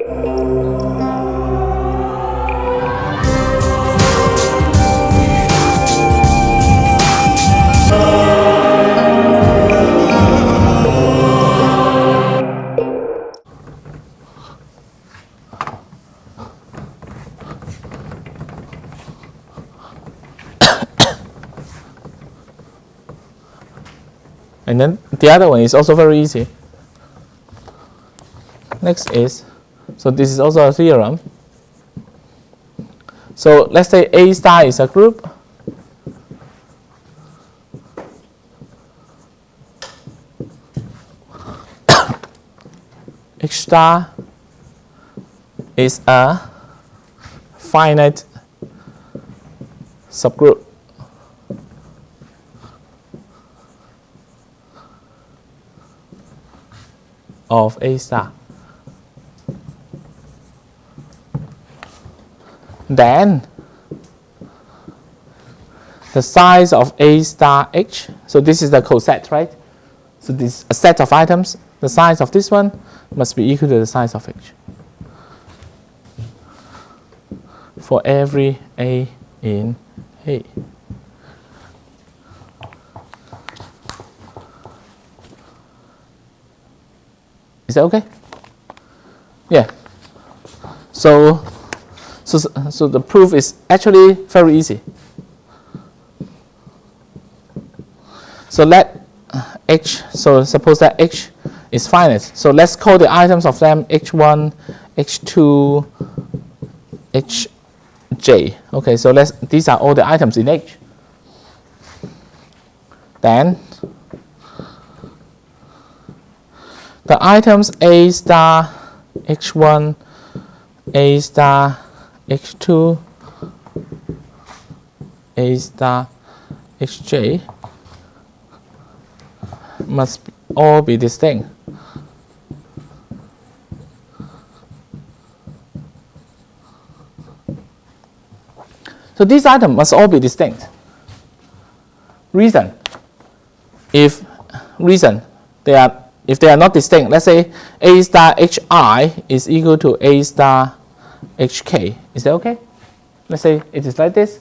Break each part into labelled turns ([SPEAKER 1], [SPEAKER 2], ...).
[SPEAKER 1] And then the other one is also very easy. Next is, so this is also a theorem. So let's say A star is a group. H star is a finite subgroup of A star. Then the size of A star H, so this is the coset, right? So this is a set of items. The size of this one must be equal to the size of H for every A in A. Is that okay? Yeah. So the proof is actually very easy. So let H, so suppose that H is finite. So let's call the items of them H1, H2, Hj. Okay, so these are all the items in H. Then the items A star, H1, A star, H2, A star, Hj must all be distinct. So these items must all be distinct. Reason. If they are not distinct, let's say A star Hi is equal to A star Hk. Is that okay? Let's say it is like this.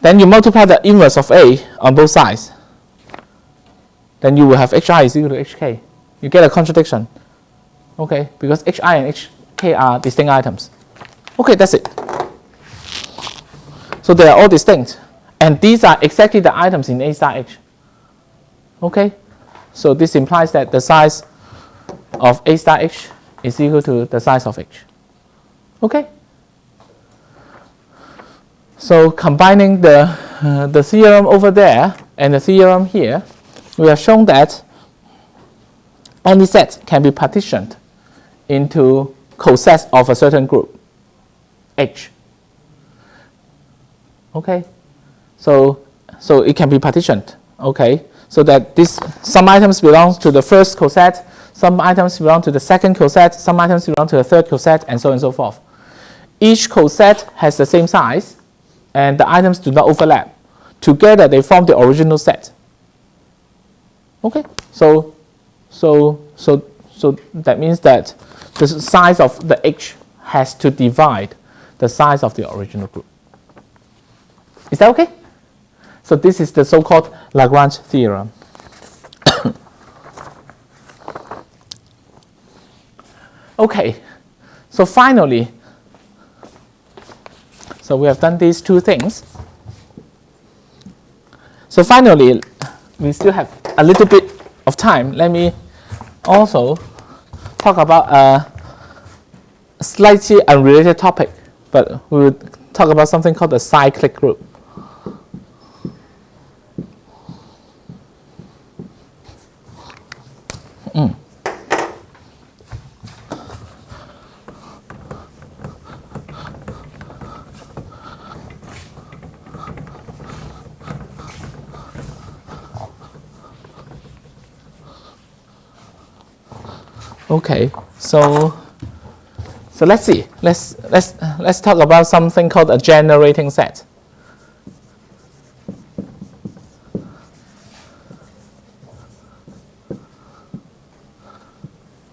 [SPEAKER 1] Then you multiply the inverse of A on both sides. Then you will have Hi is equal to Hk. You get a contradiction. Okay, because Hi and Hk are distinct items. Okay, that's it. So they are all distinct. And these are exactly the items in A star H. Okay? So this implies that the size of A star H is equal to the size of H. Okay? So combining the theorem over there and the theorem here, we have shown that any set can be partitioned into cosets of a certain group, H. Okay? So it can be partitioned. Okay? So that some items belong to the first coset, some items belong to the second coset, some items belong to the third coset, and so on and so forth. Each coset has the same size, and the items do not overlap. Together, they form the original set. Okay, so that means that the size of the H has to divide the size of the original group. Is that okay? So this is the so-called Lagrange theorem. Okay, so finally, so we have done these two things. So finally, we still have a little bit of time. Let me also talk about a slightly unrelated topic, but we will talk about something called a cyclic group. Okay, so let's see. Let's talk about something called a generating set.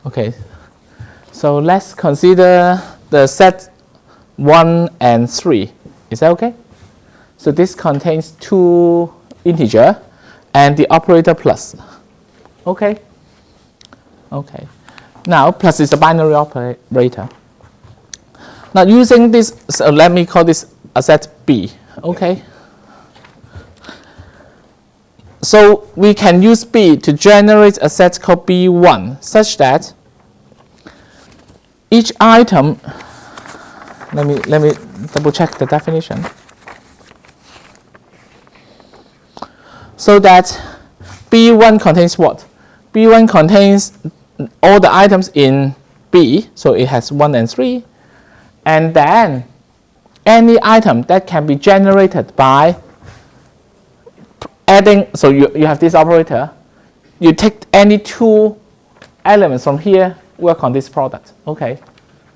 [SPEAKER 1] Okay, So let's consider the set 1 and 3. Is that okay? So this contains 2 integers and the operator plus. Okay? Okay. Now plus is a binary operator. Now using this, so let me call this a set B. Okay? So we can use B to generate a set called B1 such that each item, let me double check the definition. So that B1 contains what? B1 contains all the items in B, so it has 1 and 3, and then any item that can be generated by adding, so you have this operator, you take any 2 elements from here, work on this product, okay?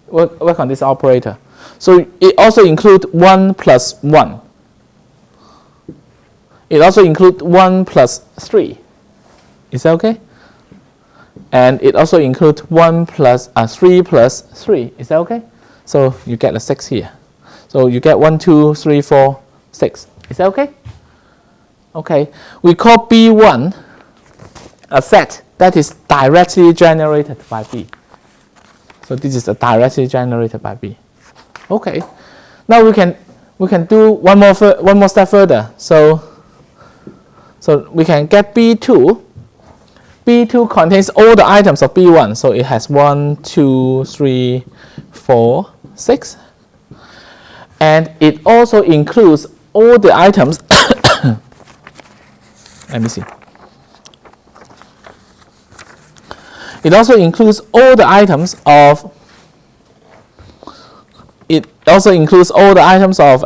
[SPEAKER 1] Work on this operator. So it also includes 1 plus 1. It also includes 1 plus 3. Is that okay? And it also includes 1 plus 3 plus 3. Is that okay? So you get a 6 here. So you get 1, 2, 3, 4, 6. Is that okay? Okay. We call B1 a set that is directly generated by B. So this is a directly generated by B. Okay. Now we can do one more step further. So we can get B2. B2 contains all the items of B1. So it has 1, 2, 3, 4, 6. And it also includes all the items. Let me see. It also includes all the items of. It also includes all the items of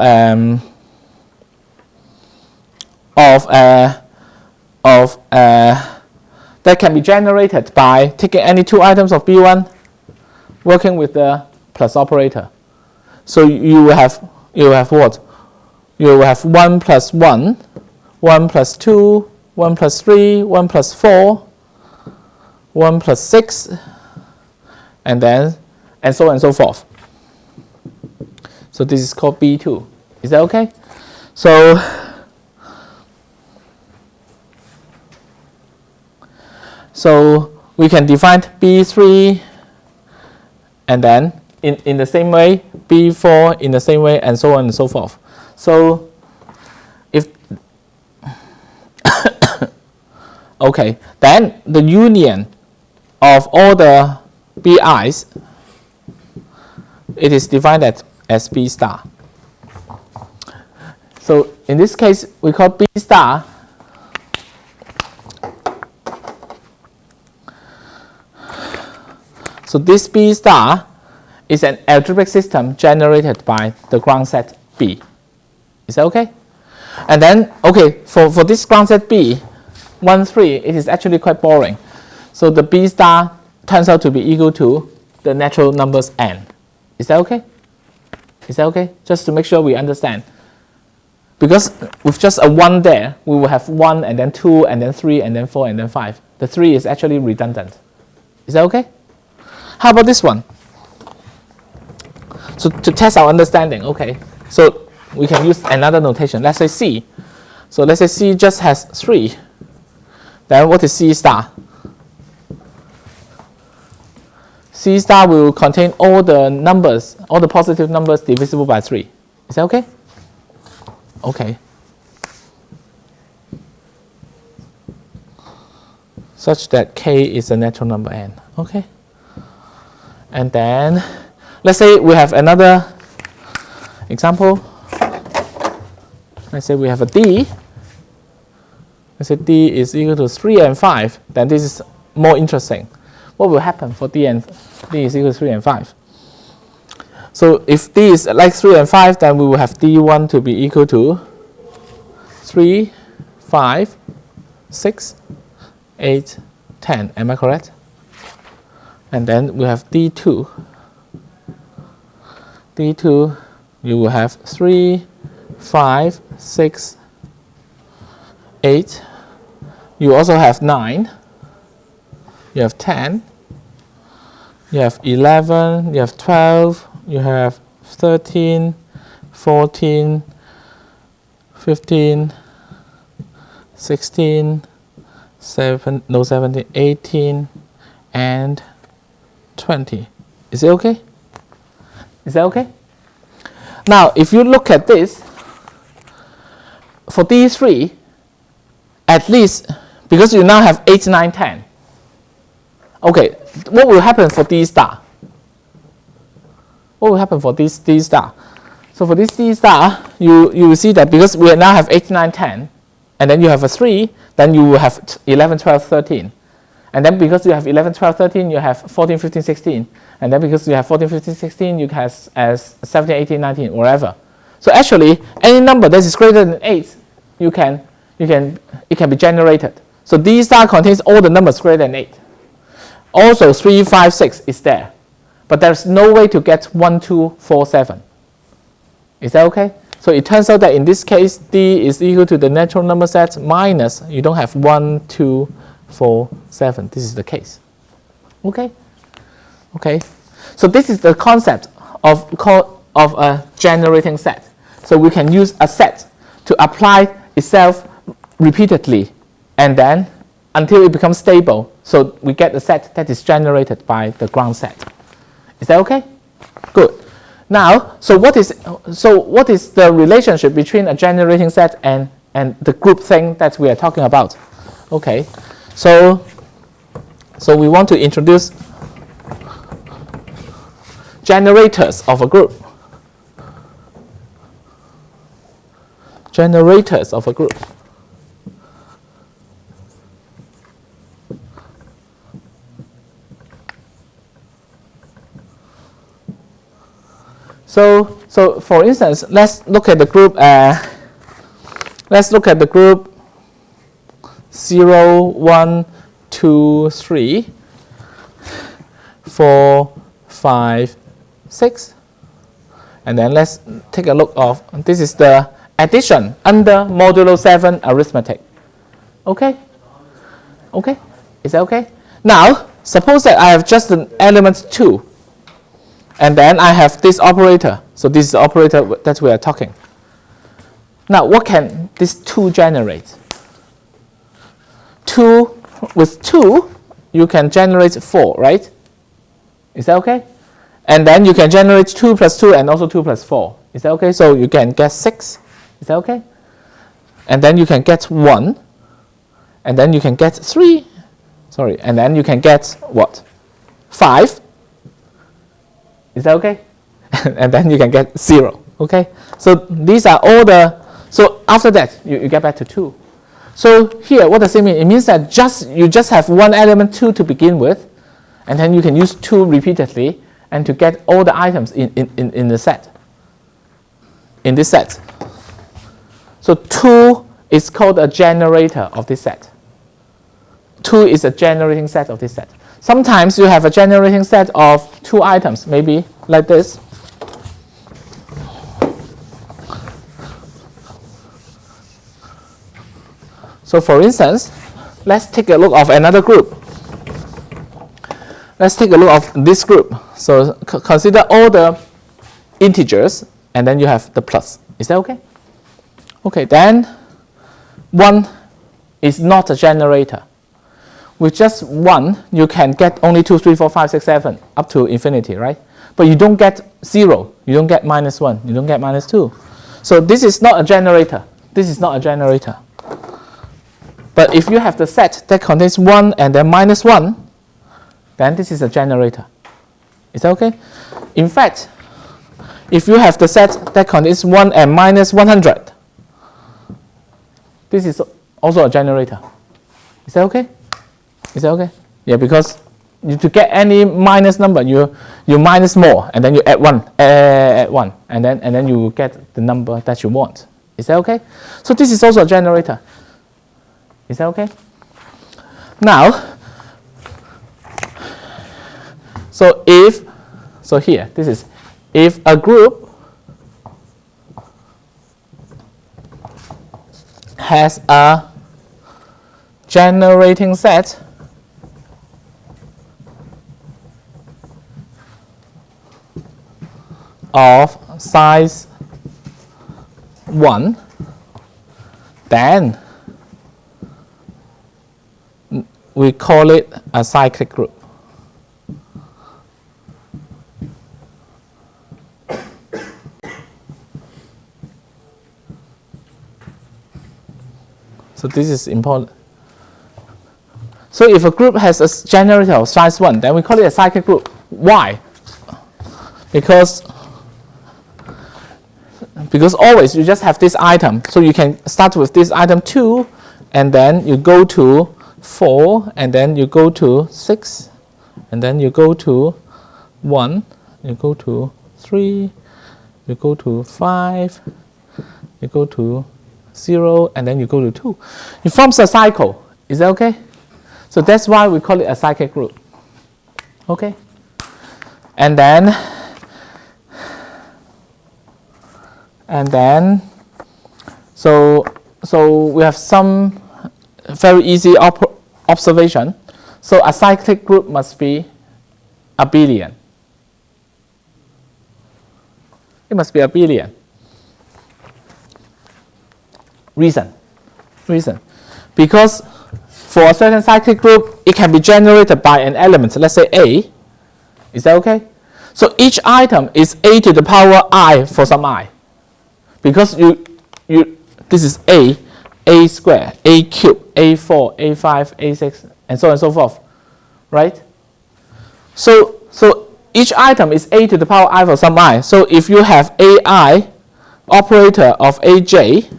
[SPEAKER 1] that can be generated by taking any 2 items of B1, working with the plus operator. So you will have what? You will have 1 plus 1, 1 plus 2, 1 plus 3, 1 plus 4, 1 plus 6, and so on and so forth. So this is called B2. Is that okay? So we can define B3 and then in the same way, B4 in the same way, and so on and so forth. So if okay, then the union of all the BIs, it is defined as B star. So in this case, we call B star so this B star is an algebraic system generated by the ground set B. Is that okay? And then, okay, for this ground set B, 1, 3, it is actually quite boring. So the B star turns out to be equal to the natural numbers n. Is that okay? Is that okay? Just to make sure we understand. Because with just a 1 there, we will have 1 and then 2 and then 3 and then 4 and then 5. The 3 is actually redundant. Is that okay? How about this one? So to test our understanding, okay, so we can use another notation. Let's say C. So let's say C just has 3. Then what is C star? C star will contain all the numbers, all the positive numbers divisible by 3. Is that okay? Okay. Such that K is a natural number n. Okay. And then let's say we have another example. Let's say we have a D. Let's say D is equal to 3 and 5. Then this is more interesting. What will happen for D is equal to 3 and 5? So if D is like 3 and 5, then we will have D1 to be equal to 3, 5, 6, 8, 10. Am I correct? And then we have D2. D2, you will have 3, 5, 6, 8. You also have 9. You have 10. you have 11, you have 12, you have 13, 14, 15, 16, 17, 18, and 20. Is it okay? Is that okay? Now, if you look at this, for these three, at least, because you now have 8, 9, 10. Okay, what will happen for D star? What will happen for this D star? So for this D star, you will see that because we now have 8, 9, 10, and then you have a 3, then you will have 11, 12, 13. And then because you have 11, 12, 13, you have 14, 15, 16. And then because you have 14, 15, 16, you have as 17, 18, 19, whatever. So actually, any number that is greater than 8, it can be generated. So D star contains all the numbers greater than 8. Also 3, 5, 6 is there. But there's no way to get 1, 2, 4, 7. Is that okay? So it turns out that in this case, D is equal to the natural number set minus, you don't have 1, 2, 4, 7. This is the case. Okay? Okay. So this is the concept of a generating set. So we can use a set to apply itself repeatedly and then until it becomes stable. So we get a set that is generated by the ground set. Is that okay? Good. Now, so what is the relationship between a generating set and the group thing that we are talking about? Okay. So we want to introduce generators of a group. Generators of a group. So for instance, let's look at the group. Let's look at the group 0, 1, 2, 3, 4, 5, 6. And then let's take a look of, this is the addition under modulo 7 arithmetic. Okay? Okay? Is that okay? Now, suppose that I have just an element 2. And then I have this operator. So this is the operator that we are talking. Now, what can this 2 generate? 2, with 2, you can generate 4, right? Is that okay? And then you can generate 2 plus 2 and also 2 plus 4. Is that okay? So you can get 6. Is that okay? And then you can get 1. And then you can get 3. Sorry. And then you can get what? 5. Is that okay? And then you can get 0. Okay? So these are all the, so after that, you get back to 2. So here, what does it mean? It means that you just have one element 2 to begin with, and then you can use 2 repeatedly and to get all the items in the set, in this set. So 2 is called a generator of this set. 2 is a generating set of this set. Sometimes you have a generating set of 2 items, maybe like this. So for instance, let's take a look of another group. Let's take a look of this group. So consider all the integers, and then you have the plus. Is that okay? Okay, then 1 is not a generator. With just 1, you can get only 2, 3, 4, 5, 6, 7, up to infinity, right? But you don't get 0. You don't get minus 1. You don't get minus 2. So this is not a generator. This is not a generator. But if you have the set that contains 1 and then minus 1, then this is a generator. Is that okay? In fact, if you have the set that contains 1 and minus 100, this is also a generator. Is that okay? Is that okay? Yeah, because to get any minus number, you minus more, and then you add 1, and then you will get the number that you want. Is that okay? So this is also a generator. Is that okay? Now, so here, this is, if a group has a generating set of size 1, then we call it a cyclic group. So this is important. So if a group has a generator of size 1, then we call it a cyclic group. Why? Because always you just have this item. So you can start with this item 2, and then you go to 4, and then you go to 6, and then you go to 1, you go to 3, you go to 5, you go to 0, and then you go to 2. It forms a cycle. Is that okay? So that's why we call it a cyclic group. Okay? And then so we have some very easy observation. So a cyclic group must be abelian. It must be abelian. Reason. Because for a certain cyclic group, it can be generated by an element, let's say A. Is that okay? So each item is A to the power I for some I. Because this is A squared, A cubed, A4, A5, A6, and so on and so forth. Right? So each item is A to the power I for some I. So if you have AI, operator of AJ,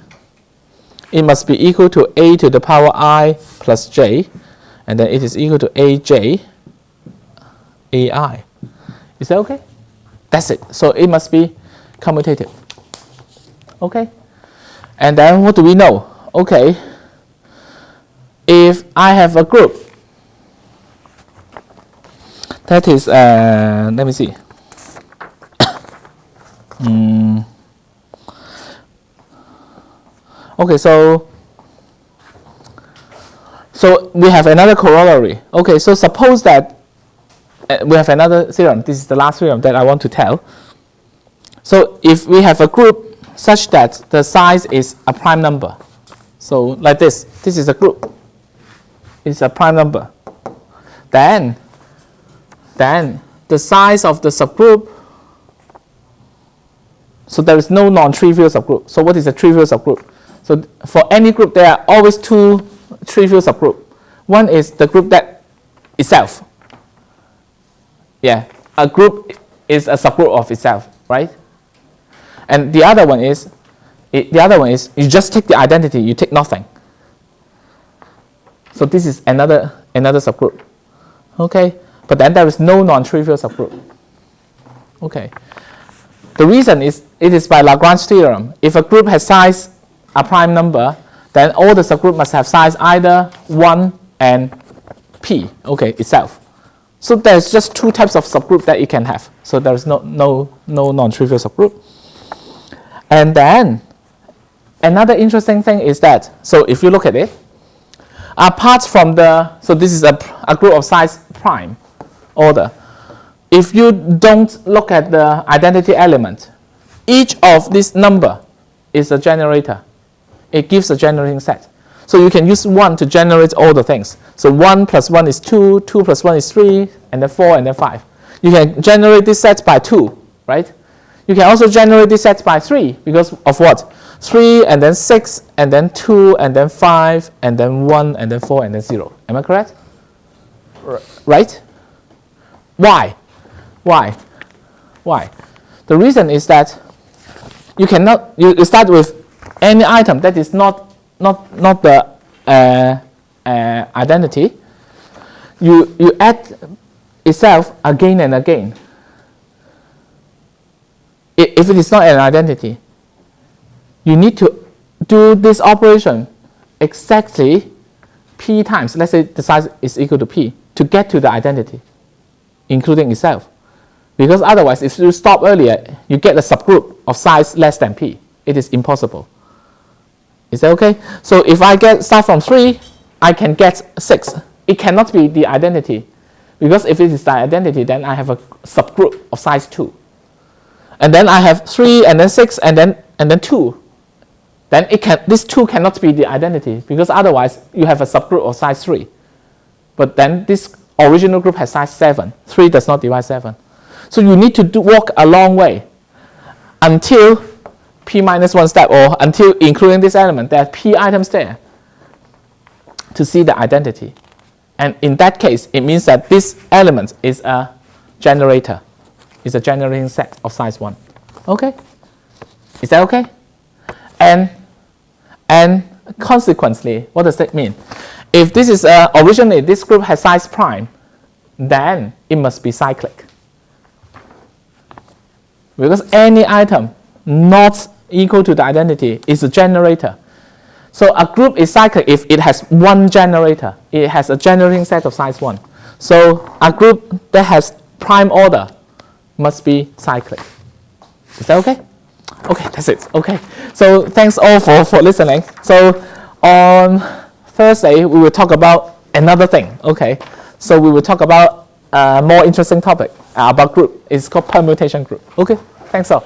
[SPEAKER 1] it must be equal to A to the power I plus J, and then it is equal to AJ, AI. Is that okay? That's it. So it must be commutative. Okay? And then what do we know? Okay. If I have a group that is, let me see. Okay, so we have another corollary. Okay, so suppose that we have another theorem. This is the last theorem that I want to tell. So if we have a group such that the size is a prime number, so like this is a group. It's a prime number. Then the size of the subgroup. So there is no non-trivial subgroup. So what is a trivial subgroup? So for any group, there are always two trivial subgroups. One is the group that itself. Yeah, a group is a subgroup of itself, right? And the other one is you just take the identity, you take nothing. So this is another subgroup. Okay, but then there is no non-trivial subgroup. Okay, the reason is it is by Lagrange theorem. If a group has size a prime number, then all the subgroup must have size either 1 and P, okay, itself. So there's just two types of subgroup that it can have. So there is no non-trivial subgroup. And then another interesting thing is that, so if you look at it, apart from so this is a group of size prime order. If you don't look at the identity element, each of this number is a generator. It gives a generating set. So you can use 1 to generate all the things. So 1 plus 1 is 2, 2 plus 1 is 3, and then 4, and then 5. You can generate this set by 2, right? You can also generate this set by 3 because of what? 3, and then 6, and then 2, and then 5, and then 1, and then 4, and then 0. Am I correct? Right? Why? The reason is that you cannot, you start with any item that is not the identity. You add itself again and again. If it is not an identity, you need to do this operation exactly P times. Let's say the size is equal to P to get to the identity, including itself. Because otherwise, if you stop earlier, you get a subgroup of size less than P. It is impossible. Is that okay? So if I start from 3, I can get 6. It cannot be the identity. Because if it is the identity, then I have a subgroup of size 2. and then I have 3 and then 6 and then 2, then this 2 cannot be the identity, because otherwise you have a subgroup of size 3. But then this original group has size 7. 3 does not divide 7. So you need to walk a long way until p minus 1 step, or until including this element, there are p items there, to see the identity. And in that case, it means that this element is a generator. It's a generating set of size 1. Okay? Is that okay? And consequently, what does that mean? If this is originally this group has size prime, then it must be cyclic. Because any item not equal to the identity is a generator. So a group is cyclic if it has one generator. It has a generating set of size 1. So a group that has prime order must be cyclic. Is that okay? Okay, that's it. Okay. So thanks all for listening. So on Thursday, we will talk about another thing. Okay. So we will talk about a more interesting topic about group. It's called permutation group. Okay. Thanks all.